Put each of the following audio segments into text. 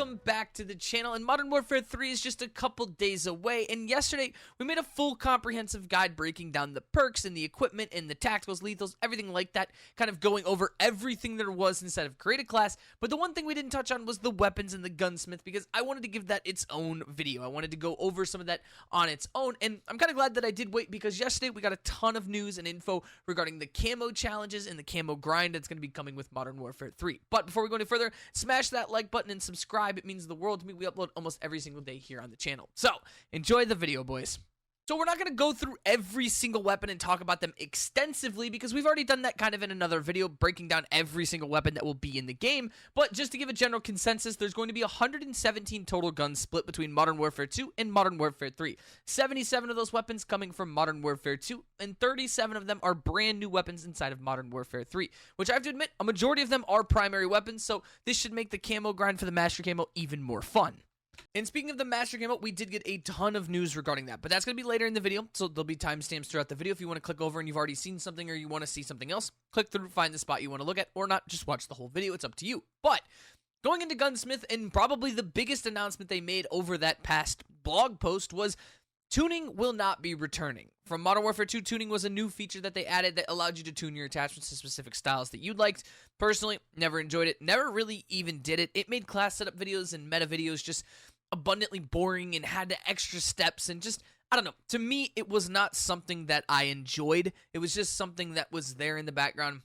welcome back to the channel. And Modern Warfare 3 is just a couple days away, and yesterday we made a full comprehensive guide breaking down the perks and the equipment and the tacticals, lethals, everything like that, kind of going over everything there was inside of Create a Class. But the one thing we didn't touch on was the weapons and the Gunsmith, because I wanted to give that its own video. I wanted to go over some of that on its own, and I'm kind of glad that I did wait, because yesterday we got a ton of news and info regarding the camo challenges and the camo grind that's going to be coming with Modern Warfare 3. But before we go any further, smash that like button and subscribe. It means the world to me. We upload almost every single day here on the channel. So, enjoy the video, boys. So we're not going to go through every single weapon and talk about them extensively, because we've already done that kind of in another video, breaking down every single weapon that will be in the game. But just to give a general consensus, there's going to be 117 total guns split between Modern Warfare 2 and Modern Warfare 3. 77 of those weapons coming from Modern Warfare 2, and 37 of them are brand new weapons inside of Modern Warfare 3, which I have to admit, a majority of them are primary weapons, so this should make the camo grind for the Master Camo even more fun. And speaking of the Master Camo, we did get a ton of news regarding that, but that's going to be later in the video, so there'll be timestamps throughout the video. If you want to click over and you've already seen something or you want to see something else, click through, find the spot you want to look at, or not, just watch the whole video. It's up to you. But going into Gunsmith, and probably the biggest announcement they made over that past blog post was tuning will not be returning. From Modern Warfare 2, tuning was a new feature that they added that allowed you to tune your attachments to specific styles that you liked. Personally, never enjoyed it, never really even did it. It made class setup videos and meta videos just abundantly boring and had extra steps and just, I don't know. To me, it was not something that I enjoyed. It was just something that was there in the background.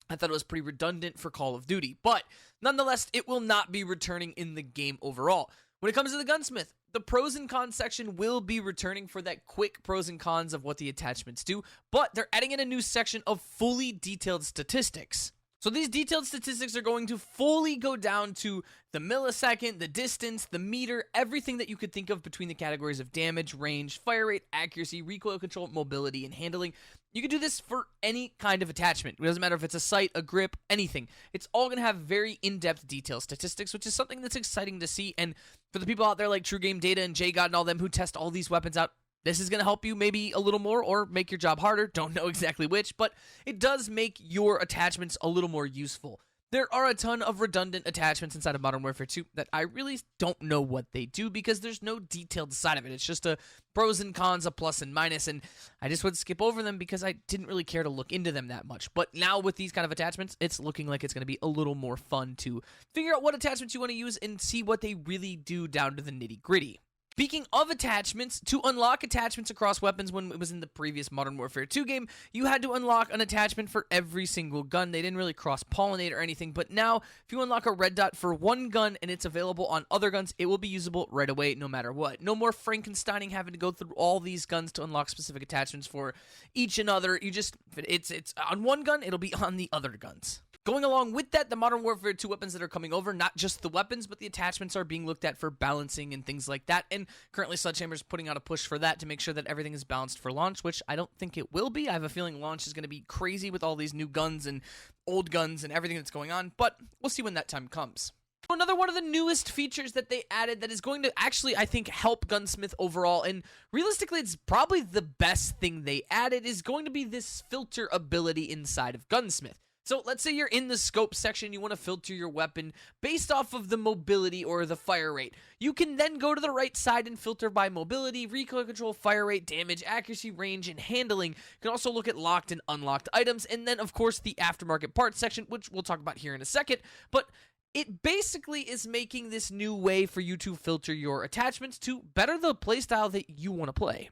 I thought it was pretty redundant for Call of Duty, but nonetheless, it will not be returning in the game overall. When it comes to the Gunsmith, the pros and cons section will be returning for that quick pros and cons of what the attachments do, but they're adding in a new section of fully detailed statistics. So these detailed statistics are going to fully go down to the millisecond, the distance, the meter, everything that you could think of between the categories of damage, range, fire rate, accuracy, recoil control, mobility, and handling. You can do this for any kind of attachment. It doesn't matter if it's a sight, a grip, anything. It's all going to have very in-depth detailed statistics, which is something that's exciting to see. And for the people out there like True Game Data and JGod and all them who test all these weapons out, this is going to help you maybe a little more or make your job harder. Don't know exactly which, but it does make your attachments a little more useful. There are a ton of redundant attachments inside of Modern Warfare 2 that I really don't know what they do, because there's no detailed side of it. It's just a pros and cons, a plus and minus, and I just would skip over them because I didn't really care to look into them that much. But now with these kind of attachments, it's looking like it's going to be a little more fun to figure out what attachments you want to use and see what they really do down to the nitty-gritty. Speaking of attachments, to unlock attachments across weapons when it was in the previous Modern Warfare 2 game, you had to unlock an attachment for every single gun. They didn't really cross-pollinate or anything, but now, if you unlock a red dot for one gun and it's available on other guns, it will be usable right away no matter what. No more Frankensteining, having to go through all these guns to unlock specific attachments for each and other. It's on one gun, it'll be on the other guns. Going along with that, the Modern Warfare 2 weapons that are coming over, not just the weapons, but the attachments are being looked at for balancing and things like that, and currently Sledgehammer's putting out a push for that to make sure that everything is balanced for launch, which I don't think it will be. I have a feeling launch is going to be crazy with all these new guns and old guns and everything that's going on, but we'll see when that time comes. Another one of the newest features that they added that is going to actually, I think, help Gunsmith overall, and realistically, it's probably the best thing they added, is going to be this filter ability inside of Gunsmith. So let's say you're in the scope section, you want to filter your weapon based off of the mobility or the fire rate. You can then go to the right side and filter by mobility, recoil control, fire rate, damage, accuracy, range, and handling. You can also look at locked and unlocked items, and then of course the aftermarket parts section, which we'll talk about here in a second. But it basically is making this new way for you to filter your attachments to better the playstyle that you want to play.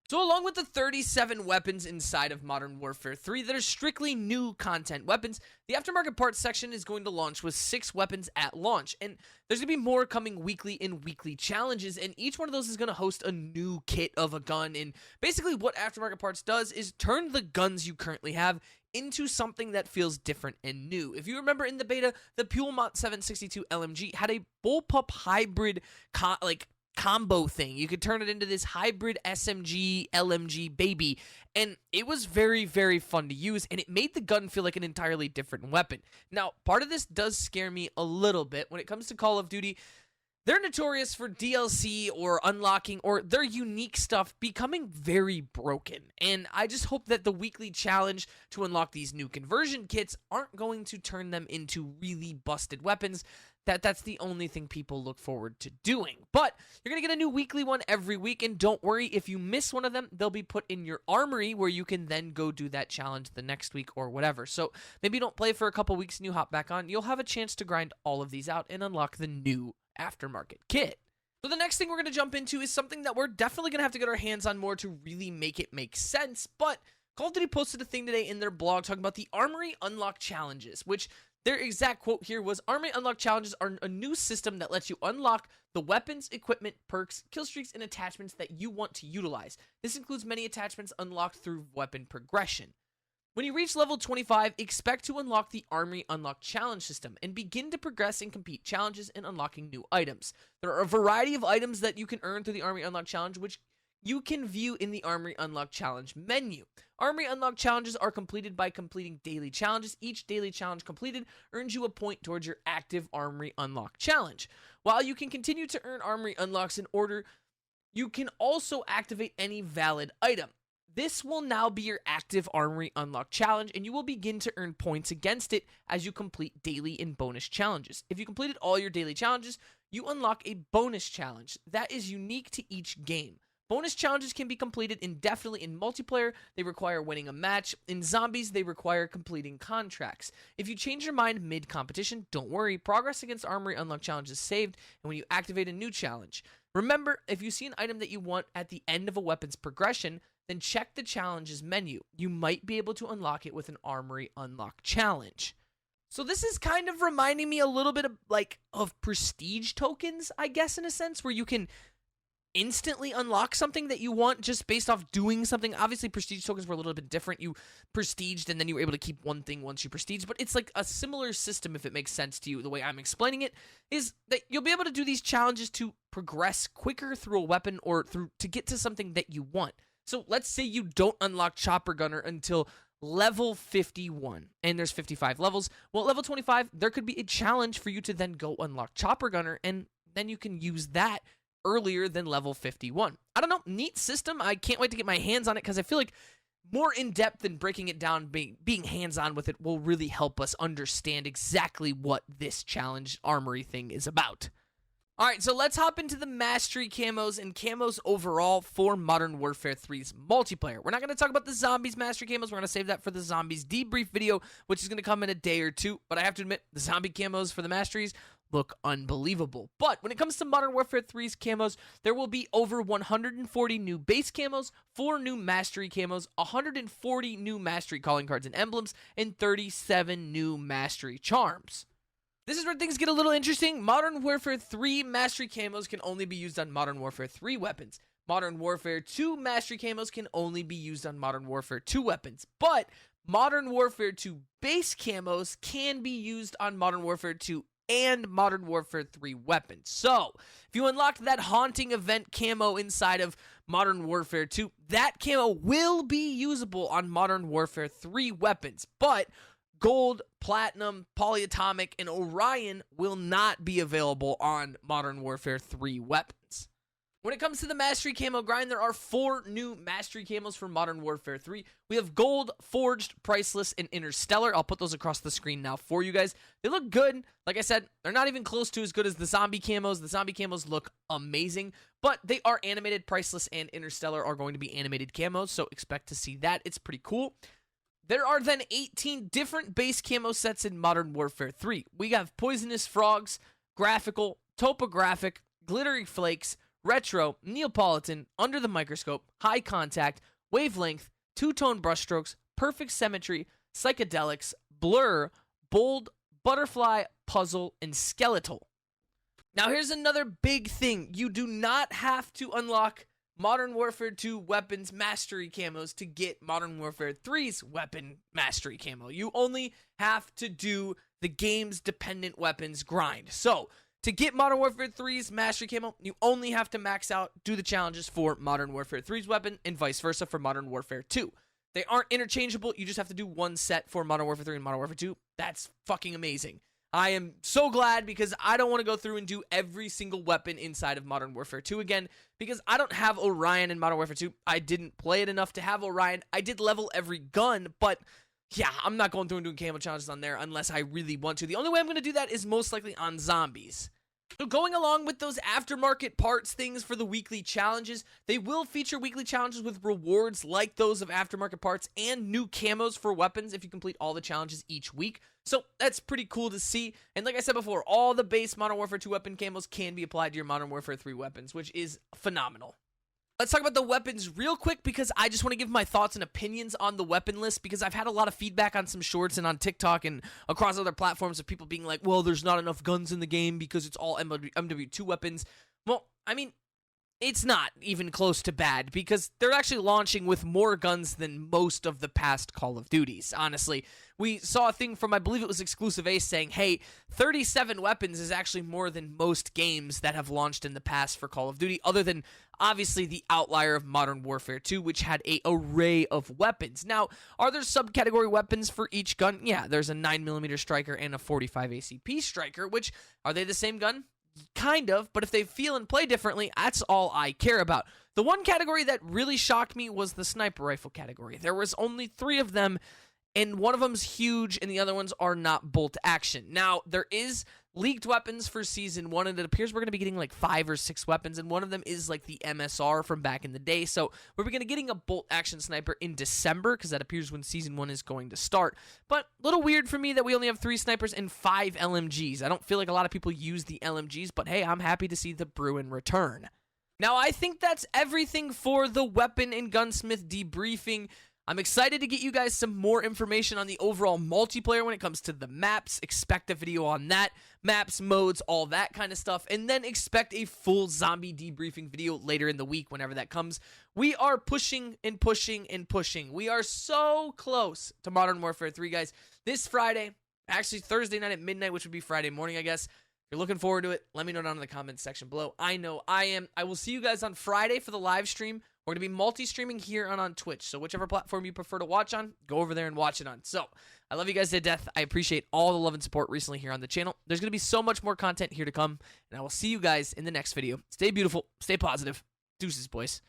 So along with the 37 weapons inside of Modern Warfare 3 that are strictly new content weapons, the aftermarket parts section is going to launch with 6 weapons at launch, and there's going to be more coming weekly in weekly challenges, and each one of those is going to host a new kit of a gun. And basically what aftermarket parts does is turn the guns you currently have into something that feels different and new. If you remember in the beta, the Puelmont 762 LMG had a bullpup hybrid combo thing. You could turn it into this hybrid SMG LMG baby, and it was very, very fun to use, and it made the gun feel like an entirely different weapon. Now, part of this does scare me a little bit when it comes to Call of Duty. They're notorious for DLC or unlocking or their unique stuff becoming very broken. And I just hope that the weekly challenge to unlock these new conversion kits aren't going to turn them into really busted weapons. That's the only thing people look forward to doing. But you're going to get a new weekly one every week, and don't worry, if you miss one of them, they'll be put in your armory where you can then go do that challenge the next week or whatever. So maybe you don't play for a couple weeks and you hop back on. You'll have a chance to grind all of these out and unlock the new aftermarket kit. So the next thing we're going to jump into is something that we're definitely going to have to get our hands on more to really make it make sense, but Call of Duty posted a thing today in their blog talking about the Armory Unlock Challenges, which their exact quote here was, Armory Unlock Challenges are a new system that lets you unlock the weapons, equipment, perks, killstreaks, and attachments that you want to utilize. This includes many attachments unlocked through weapon progression. When you reach level 25, expect to unlock the Armory Unlock Challenge system and begin to progress and compete challenges and unlocking new items. There are a variety of items that you can earn through the Armory Unlock Challenge, which you can view in the Armory Unlock Challenge menu. Armory Unlock Challenges are completed by completing daily challenges. Each daily challenge completed earns you a point towards your active Armory Unlock Challenge. While you can continue to earn Armory Unlocks in order, you can also activate any valid item. This will now be your active Armory Unlock Challenge, and you will begin to earn points against it as you complete daily and bonus challenges. If you completed all your daily challenges, you unlock a bonus challenge that is unique to each game. Bonus challenges can be completed indefinitely in multiplayer. They require winning a match. In zombies, they require completing contracts. If you change your mind mid-competition, don't worry. Progress against Armory Unlock Challenge is saved, and when you activate a new challenge. Remember, if you see an item that you want at the end of a weapon's progression, then check the challenges menu. You might be able to unlock it with an Armory Unlock Challenge. So this is kind of reminding me a little bit of prestige tokens, I guess, in a sense, where you can instantly unlock something that you want just based off doing something. Obviously, prestige tokens were a little bit different. You prestiged and then you were able to keep one thing once you prestiged, but it's like a similar system, if it makes sense to you. The way I'm explaining it is that you'll be able to do these challenges to progress quicker through a weapon or to get to something that you want. So let's say you don't unlock Chopper Gunner until level 51, and there's 55 levels. Well, at level 25, there could be a challenge for you to then go unlock Chopper Gunner, and then you can use that earlier than level 51. I don't know, neat system. I can't wait to get my hands on it because I feel like more in-depth than breaking it down, being hands-on with it will really help us understand exactly what this challenge armory thing is about. Alright, so let's hop into the mastery camos and camos overall for Modern Warfare 3's multiplayer. We're not going to talk about the zombies mastery camos. We're going to save that for the zombies debrief video, which is going to come in a day or two. But I have to admit, the zombie camos for the masteries look unbelievable. But when it comes to Modern Warfare 3's camos, there will be over 140 new base camos, 4 new mastery camos, 140 new mastery calling cards and emblems, and 37 new mastery charms. This is where things get a little interesting. Modern Warfare 3 Mastery Camos can only be used on Modern Warfare 3 weapons. Modern Warfare 2 Mastery Camos can only be used on Modern Warfare 2 weapons. But Modern Warfare 2 Base Camos can be used on Modern Warfare 2 and Modern Warfare 3 weapons. So, if you unlock that Haunting Event camo inside of Modern Warfare 2, that camo will be usable on Modern Warfare 3 weapons. But Gold, Platinum, Polyatomic, and Orion will not be available on Modern Warfare 3 weapons. When it comes to the Mastery Camo Grind, there are 4 new Mastery Camos for Modern Warfare 3. We have Gold, Forged, Priceless, and Interstellar. I'll put those across the screen now for you guys. They look good. Like I said, they're not even close to as good as the Zombie Camos. The Zombie Camos look amazing, but they are animated. Priceless and Interstellar are going to be animated camos, so expect to see that. It's pretty cool. There are then 18 different base camo sets in Modern Warfare 3. We have Poisonous Frogs, Graphical, Topographic, Glittery Flakes, Retro, Neapolitan, Under the Microscope, High Contact, Wavelength, Two-Tone Brushstrokes, Perfect Symmetry, Psychedelics, Blur, Bold, Butterfly, Puzzle, and Skeletal. Now here's another big thing. You do not have to unlock Modern Warfare 2 weapons mastery camos to get Modern Warfare 3's weapon mastery camo. You only have to do the game's dependent weapons grind. So, to get Modern Warfare 3's mastery camo, you only have to max out, do the challenges for Modern Warfare 3's weapon, and vice versa for Modern Warfare 2. They aren't interchangeable. You just have to do one set for Modern Warfare 3 and Modern Warfare 2. That's fucking amazing. I am so glad because I don't want to go through and do every single weapon inside of Modern Warfare 2 again because I don't have Orion in Modern Warfare 2. I didn't play it enough to have Orion. I did level every gun, but yeah, I'm not going through and doing camo challenges on there unless I really want to. The only way I'm going to do that is most likely on zombies. So going along with those aftermarket parts things for the weekly challenges, they will feature weekly challenges with rewards like those of aftermarket parts and new camos for weapons if you complete all the challenges each week. So that's pretty cool to see. And like I said before, all the base Modern Warfare 2 weapon camos can be applied to your Modern Warfare 3 weapons, which is phenomenal. Let's talk about the weapons real quick because I just want to give my thoughts and opinions on the weapon list because I've had a lot of feedback on some shorts and on TikTok and across other platforms of people being like, well, there's not enough guns in the game because it's all MW2 weapons. Well, I mean, it's not even close to bad because they're actually launching with more guns than most of the past Call of Duties, honestly. We saw a thing from, I believe it was Exclusive Ace, saying, hey, 37 weapons is actually more than most games that have launched in the past for Call of Duty, other than, obviously, the outlier of Modern Warfare 2, which had an array of weapons. Now, are there subcategory weapons for each gun? Yeah, there's a 9mm striker and a 45 ACP striker, which, are they the same gun? Kind of, but if they feel and play differently, that's all I care about. The one category that really shocked me was the sniper rifle category. There was only 3 of them, and one of them's huge, and the other ones are not bolt action. Now, there is leaked weapons for Season 1, and it appears we're going to be getting like 5 or 6 weapons, and one of them is like the MSR from back in the day, so we're going to be getting a bolt action sniper in December, because that appears when Season 1 is going to start. But a little weird for me that we only have 3 snipers and 5 LMGs. I don't feel like a lot of people use the LMGs, but hey, I'm happy to see the Bruin return. Now, I think that's everything for the weapon and gunsmith debriefing. I'm excited to get you guys some more information on the overall multiplayer when it comes to the maps. Expect a video on that, maps, modes, all that kind of stuff, and then expect a full zombie debriefing video later in the week whenever that comes. We are pushing and pushing and pushing. We are so close to Modern Warfare 3, guys. This Friday, actually Thursday night at midnight, which would be Friday morning, I guess. If you're looking forward to it, let me know down in the comments section below. I know I am. I will see you guys on Friday for the live stream. We're going to be multi-streaming here on Twitch, so whichever platform you prefer to watch on, go over there and watch it on. So, I love you guys to death. I appreciate all the love and support recently here on the channel. There's going to be so much more content here to come, and I will see you guys in the next video. Stay beautiful, stay positive. Deuces, boys.